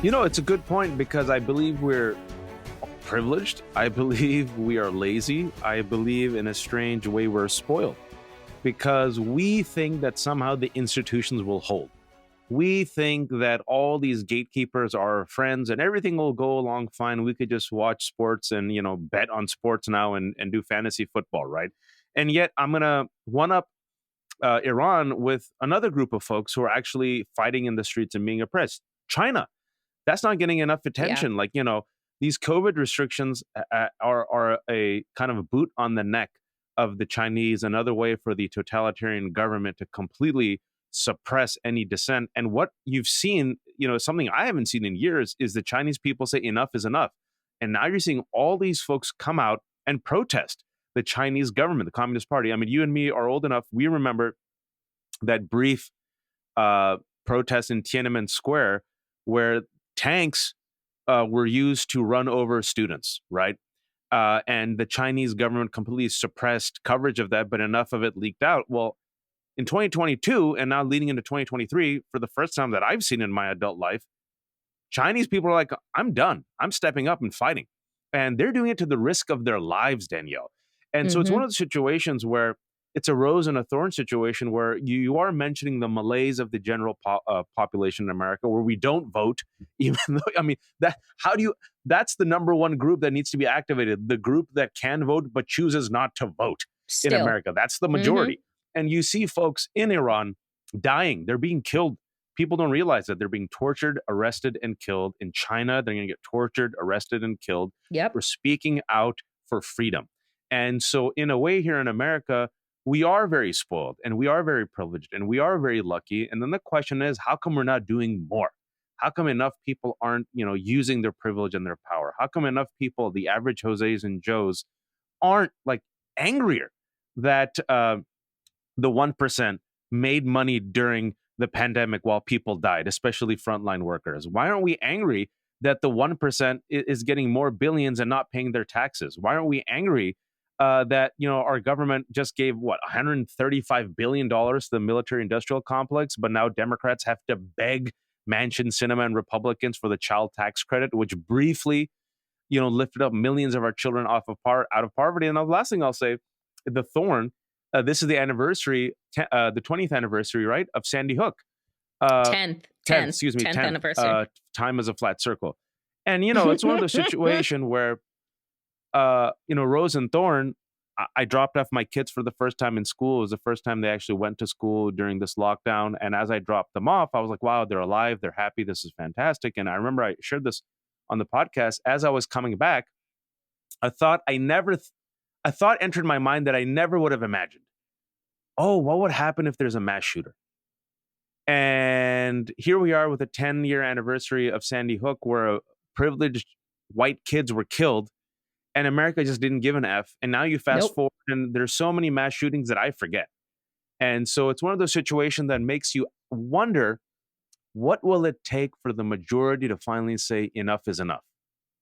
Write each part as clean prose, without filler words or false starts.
It's a good point because I believe we're privileged. I believe we are lazy. I believe in a strange way we're spoiled because we think that somehow the institutions will hold. We think that all these gatekeepers are our friends and everything will go along fine. We could just watch sports and, bet on sports now and do fantasy football, right? And yet I'm going to one up Iran with another group of folks who are actually fighting in the streets and being oppressed. China, that's not getting enough attention. Yeah. Like, these COVID restrictions are a kind of a boot on the neck of the Chinese, another way for the totalitarian government to completely suppress any dissent. And what you've seen, something I haven't seen in years is the Chinese people say enough is enough. And now you're seeing all these folks come out and protest the Chinese government, the Communist Party. I mean, you and me are old enough. We remember that brief protest in Tiananmen Square where tanks were used to run over students, right? And the Chinese government completely suppressed coverage of that, but enough of it leaked out. Well, in 2022, and now leading into 2023, for the first time that I've seen in my adult life, Chinese people are like, I'm done. I'm stepping up and fighting. And they're doing it to the risk of their lives, Danielle. And so it's one of the situations where it's a rose and a thorn situation where you are mentioning the malaise of the general population in America, where we don't vote, even though, that's the number one group that needs to be activated. The group that can vote, but chooses not to vote in America. That's the majority. And you see folks in Iran dying. They're being killed. People don't realize that they're being tortured, arrested, and killed. In China, they're going to get tortured, arrested, and killed for speaking out for freedom. And so in a way here in America, we are very spoiled and we are very privileged and we are very lucky. And then the question is, how come we're not doing more? How come enough people aren't, using their privilege and their power? How come enough people, the average Jose's and Joes, aren't like angrier that the 1% made money during the pandemic while people died, especially frontline workers? Why aren't we angry that the 1% is getting more billions and not paying their taxes? Why aren't we angry that, our government just gave, $135 billion to the military-industrial complex, but now Democrats have to beg Manchin, Sinema, and Republicans for the child tax credit, which briefly, lifted up millions of our children out of poverty. And the last thing I'll say, the thorn, this is the anniversary, the 20th anniversary, right, of Sandy Hook. 10th anniversary. Time is a flat circle. And, it's one of those situations where, Rose and Thorn, I dropped off my kids for the first time in school. It was the first time they actually went to school during this lockdown. And as I dropped them off, I was like, wow, they're alive. They're happy. This is fantastic. And I remember I shared this on the podcast. As I was coming back, a thought entered my mind that I never would have imagined. Oh, what would happen if there's a mass shooter? And here we are with a 10-year anniversary of Sandy Hook, where privileged white kids were killed and America just didn't give an F. And now you fast forward and there's so many mass shootings that I forget. And so it's one of those situations that makes you wonder, what will it take for the majority to finally say enough is enough?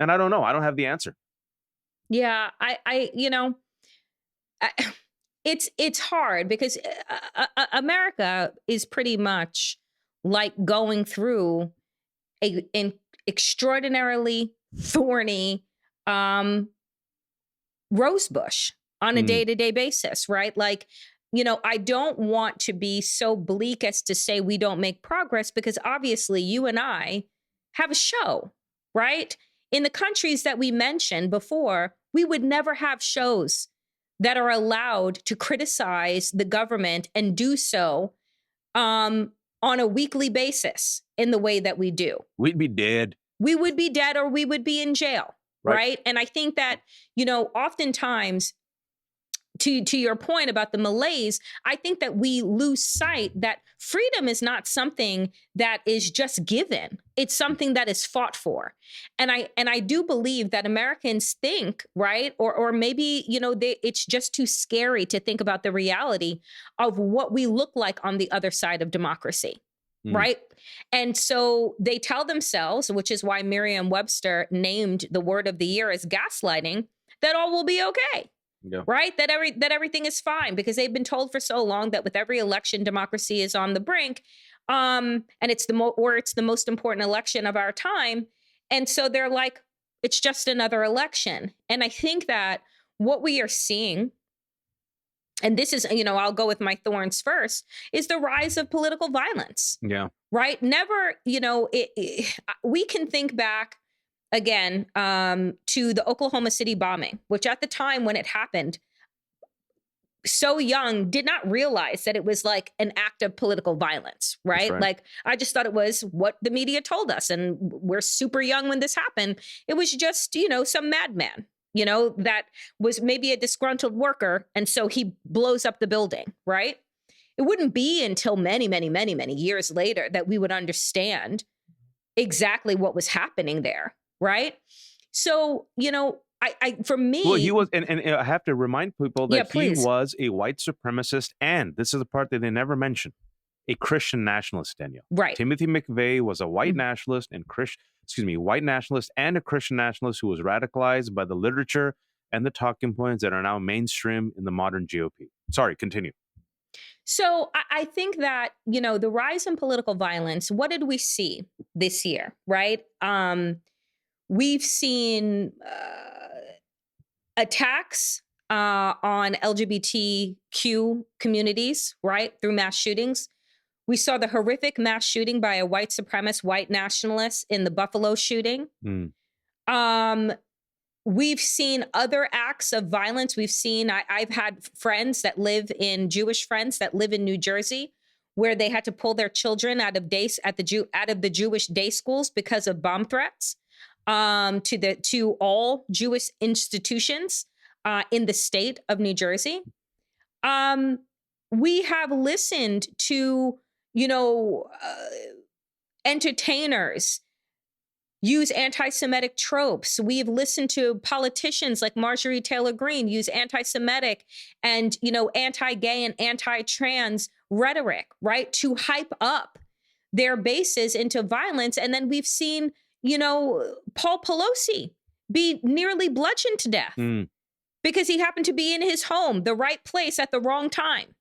And I don't know. I don't have the answer. Yeah, it's hard because America is pretty much like going through an extraordinarily thorny rose bush on a day-to-day basis, right? Like, I don't want to be so bleak as to say we don't make progress, because obviously you and I have a show, right? In the countries that we mentioned before, we would never have shows that are allowed to criticize the government and do so on a weekly basis in the way that we do. We'd be dead. We would be dead, or we would be in jail, right? And I think that, oftentimes, to your point about the malaise, I think that we lose sight that freedom is not something that is just given. It's something that is fought for. And I do believe that Americans think, right? Or maybe, it's just too scary to think about the reality of what we look like on the other side of democracy. Right. And so they tell themselves, which is why Merriam-Webster named the word of the year as gaslighting, that all will be okay. Yeah. Right. That everything is fine, because they've been told for so long that with every election, democracy is on the brink. And it's it's the most important election of our time. And so they're like, it's just another election. And I think that what we are seeing, and this is, I'll go with my thorns first, is the rise of political violence. Yeah. Right? Never, we can think back again to the Oklahoma City bombing, which at the time when it happened, so young, did not realize that it was like an act of political violence, right? Like, I just thought it was what the media told us. And we're super young when this happened. It was just, some madman, that was maybe a disgruntled worker. And so he blows up the building, right? It wouldn't be until many, many, many, many years later that we would understand exactly what was happening there, right? So, for me, well, he was, and I have to remind people that he please. was a white supremacist, and this is the part that they never mention, a Christian nationalist, Danielle. Right. Timothy McVeigh was a white nationalist and white nationalist and a Christian nationalist who was radicalized by the literature and the talking points that are now mainstream in the modern GOP. Sorry, continue. So I think that, the rise in political violence, what did we see this year, right? We've seen attacks on LGBTQ communities, right, through mass shootings. We saw the horrific mass shooting by a white supremacist, white nationalist in the Buffalo shooting. We've seen other acts of violence. We've seen, I've had friends that live in, Jewish friends that live in New Jersey, where they had to pull their children out of the Jewish day schools because of bomb threats to all Jewish institutions in the state of New Jersey. We have listened to, entertainers use anti-Semitic tropes. We've listened to politicians like Marjorie Taylor Greene use anti-Semitic and, anti-gay and anti-trans rhetoric, right, to hype up their bases into violence. And then we've seen, Paul Pelosi be nearly bludgeoned to death because he happened to be in his home, the right place at the wrong time,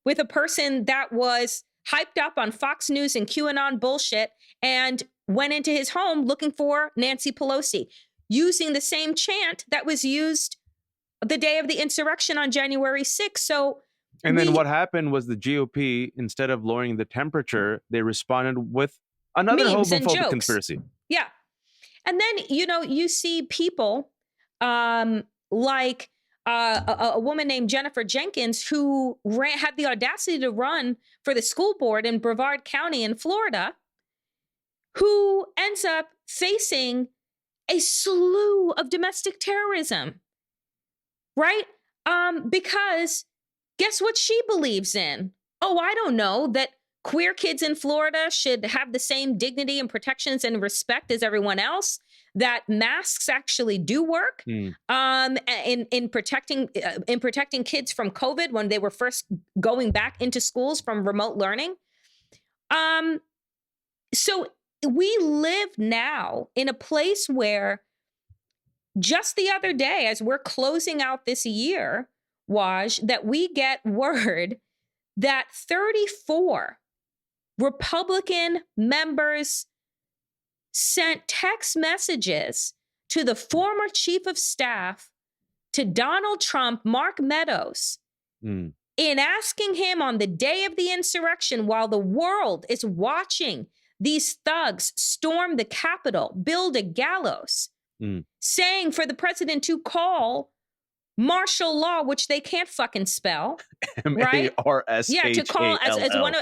with a person that was hyped up on Fox News and QAnon bullshit and went into his home looking for Nancy Pelosi, using the same chant that was used the day of the insurrection on January 6th. So, then what happened was the GOP, instead of lowering the temperature, they responded with another homophobic conspiracy. Yeah. And then, you see people like a woman named Jennifer Jenkins, who had the audacity to run for the school board in Brevard County in Florida, who ends up facing a slew of domestic terrorism, right? Because guess what she believes in? Oh, I don't know, that queer kids in Florida should have the same dignity and protections and respect as everyone else, that masks actually do work in protecting kids from COVID when they were first going back into schools from remote learning. So we live now in a place where just the other day, as we're closing out this year, that we get word that 34 Republican members sent text messages to the former chief of staff to Donald Trump, Mark Meadows, in asking him on the day of the insurrection, while the world is watching these thugs storm the Capitol, build a gallows, saying for the president to call martial law, which they can't fucking spell, right? MARSHALL. Yeah, to call,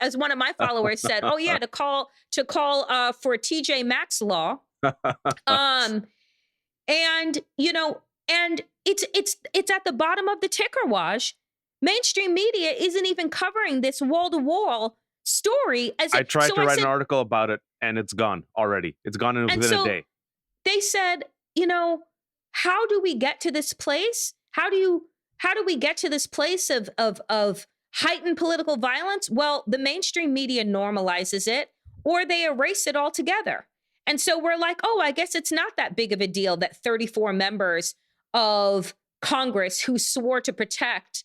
as one of my followers said, oh yeah, to call for TJ Maxx law, and and it's at the bottom of the ticker, Waj. Mainstream media isn't even covering this wall-to-wall story. I tried to write an article about it, and it's gone already. It's gone within a day. They said, how do we get to this place? How do we get to this place of heightened political violence? Well, the mainstream media normalizes it, or they erase it altogether. And so we're like, oh, I guess it's not that big of a deal that 34 members of Congress who swore to protect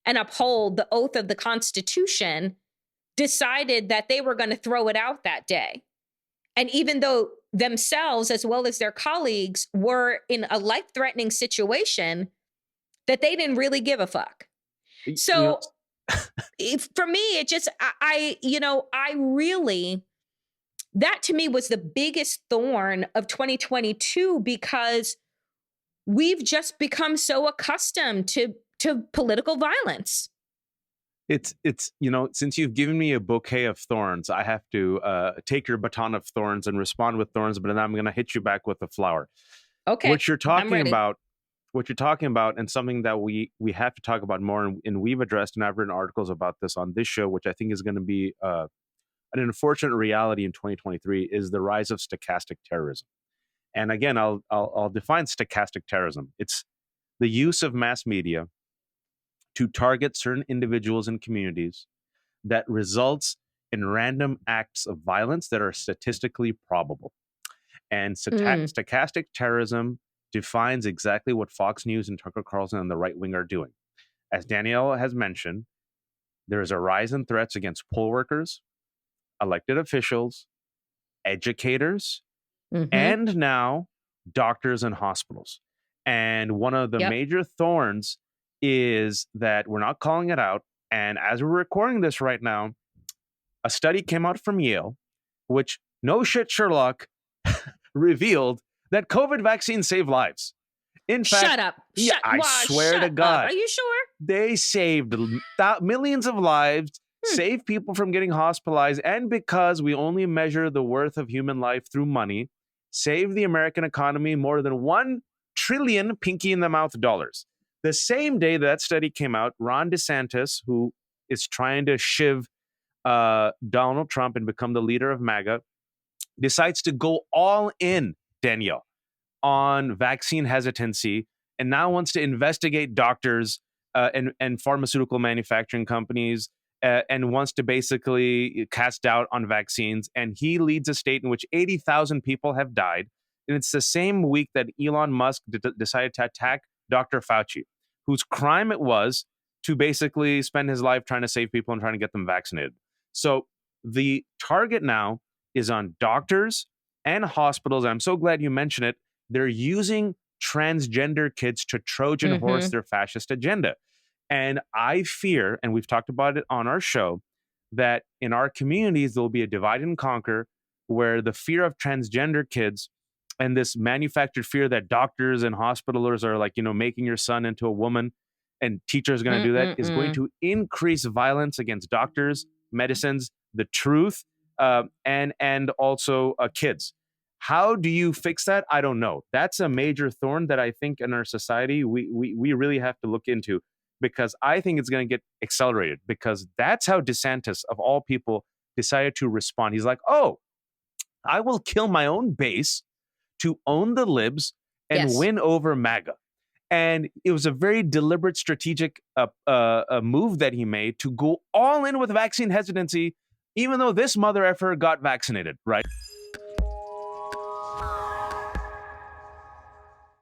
and uphold the oath of the Constitution decided that they were going to throw it out that day. And even though themselves, as well as their colleagues, were in a life-threatening situation, that they didn't really give a fuck. So for me, it just, I really, that to me was the biggest thorn of 2022, because we've just become so accustomed to political violence. It's since you've given me a bouquet of thorns, I have to take your baton of thorns and respond with thorns, but then I'm going to hit you back with a flower. Okay. What you're talking about, and something that we have to talk about more, and we've addressed, and I've written articles about this on this show, which I think is going to be an unfortunate reality in 2023, is the rise of stochastic terrorism. And again, I'll define stochastic terrorism. It's the use of mass media to target certain individuals and communities that results in random acts of violence that are statistically probable. And stochastic terrorism defines exactly what Fox News and Tucker Carlson and the right wing are doing. As Danielle has mentioned, there is a rise in threats against poll workers, elected officials, educators, and now doctors and hospitals. And one of the major thorns is that we're not calling it out. And as we're recording this right now, a study came out from Yale, which, no shit, Sherlock, revealed that COVID vaccines save lives. In fact, shut up. I swear to God. Are you sure? They saved millions of lives, saved people from getting hospitalized, and because we only measure the worth of human life through money, saved the American economy more than $1 trillion pinky in the mouth dollars. The same day that study came out, Ron DeSantis, who is trying to shiv Donald Trump and become the leader of MAGA, decides to go all in, Danielle, on vaccine hesitancy, and now wants to investigate doctors and pharmaceutical manufacturing companies, and wants to basically cast doubt on vaccines. And he leads a state in which 80,000 people have died. And it's the same week that Elon Musk decided to attack Dr. Fauci, whose crime it was to basically spend his life trying to save people and trying to get them vaccinated. So the target now is on doctors and hospitals. And I'm so glad you mentioned it. They're using transgender kids to Trojan horse their fascist agenda. And I fear, and we've talked about it on our show, that in our communities, there'll be a divide and conquer where the fear of transgender kids and this manufactured fear that doctors and hospitalers are like, making your son into a woman, and teachers are going to do that, is going to increase violence against doctors, medicines, the truth, and also kids. How do you fix that? I don't know. That's a major thorn that I think in our society we really have to look into, because I think it's going to get accelerated, because that's how DeSantis, of all people, decided to respond. He's like, oh, I will kill my own base to own the libs and win over MAGA. And it was a very deliberate, strategic move that he made to go all in with vaccine hesitancy, even though this mother effer got vaccinated, right?